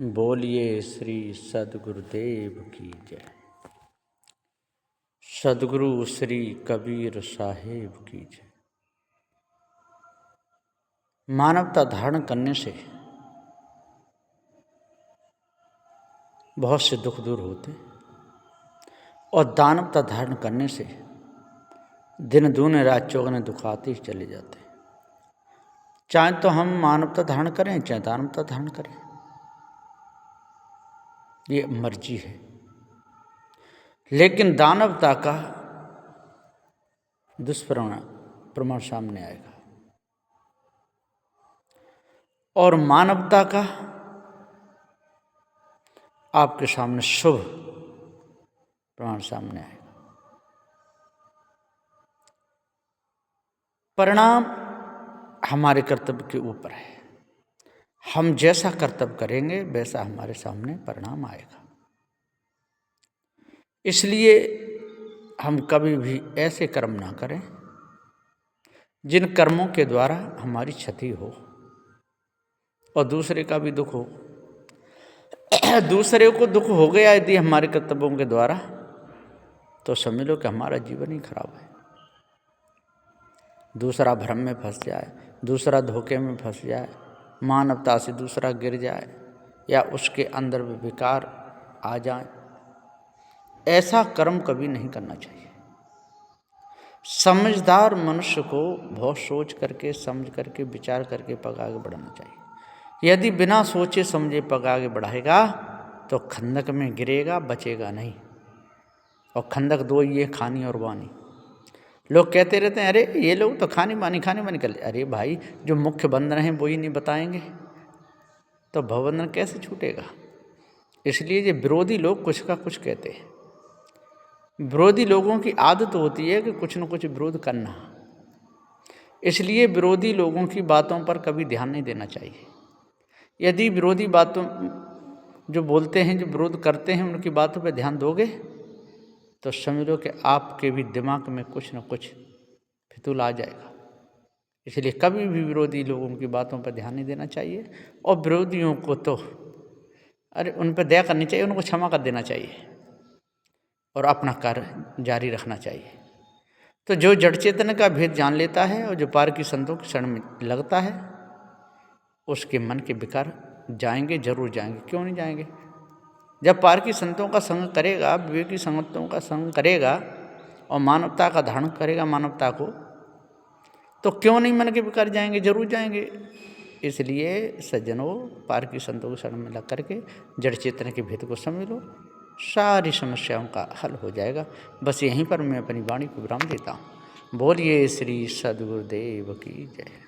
बोलिए श्री सद्गुरुदेव की जय। सद्गुरु श्री कबीर साहेब की जय। मानवता धारण करने से बहुत से दुख दूर होते और दानवता धारण करने से दिन दूने रात चौगने दुख आते ही चले जाते। चाहे तो हम मानवता धारण करें चाहे दानवता धारण करें, ये मर्जी है। लेकिन दानवता का दुष्प्रमाण सामने आएगा और मानवता का आपके सामने शुभ प्रमाण सामने आएगा। परिणाम हमारे कर्तव्य के ऊपर है। हम जैसा कर्तव्य करेंगे वैसा हमारे सामने परिणाम आएगा। इसलिए हम कभी भी ऐसे कर्म ना करें जिन कर्मों के द्वारा हमारी क्षति हो और दूसरे का भी दुख हो। दूसरे को दुख हो गया यदि हमारे कर्तव्यों के द्वारा, तो समझ लो कि हमारा जीवन ही खराब है। दूसरा भ्रम में फंस जाए, दूसरा धोखे में फंस जाए, मानवता से दूसरा गिर जाए या उसके अंदर भी विकार आ जाए, ऐसा कर्म कभी नहीं करना चाहिए। समझदार मनुष्य को बहुत सोच करके, समझ करके, विचार करके पग आगे बढ़ाना चाहिए। यदि बिना सोचे समझे पग आगे बढ़ाएगा तो खंदक में गिरेगा, बचेगा नहीं। और खंदक दो ही है, खानी और वानी। लोग कहते रहते हैं अरे ये लोग तो खानी मानी कर। अरे भाई, जो मुख्य बंधन हैं वो ही नहीं बताएंगे तो भवबंधन कैसे छूटेगा। इसलिए ये विरोधी लोग कुछ का कुछ कहते हैं। विरोधी लोगों की आदत होती है कि कुछ न कुछ विरोध करना। इसलिए विरोधी लोगों की बातों पर कभी ध्यान नहीं देना चाहिए। यदि विरोधी बातों जो बोलते हैं, जो विरोध करते हैं, उनकी बातों पर ध्यान दोगे तो समझ लो कि आपके भी दिमाग में कुछ न कुछ फितूल आ जाएगा। इसलिए कभी भी विरोधी लोगों की बातों पर ध्यान नहीं देना चाहिए। और विरोधियों को तो उन पर दया करनी चाहिए, उनको क्षमा कर देना चाहिए और अपना कार्य जारी रखना चाहिए। तो जो जड़ चेतन का भेद जान लेता है और जो पार की संतों के शरण में लगता है, उसके मन के विकार जाएंगे, जरूर जाएंगे। क्यों नहीं जाएंगे? जब पार की संतों का संग करेगा, विवेकी संतों का संग करेगा और मानवता का धारण करेगा मानवता को, तो क्यों नहीं मन के विकार जाएंगे? जरूर जाएंगे। इसलिए सज्जनों, पार की संतों के शरण में लग करके जड़ चेतन के भेद को समझ लो, सारी समस्याओं का हल हो जाएगा। बस यहीं पर मैं अपनी वाणी को विराम देता हूँ। बोलिए श्री सद्गुरुदेव की जय।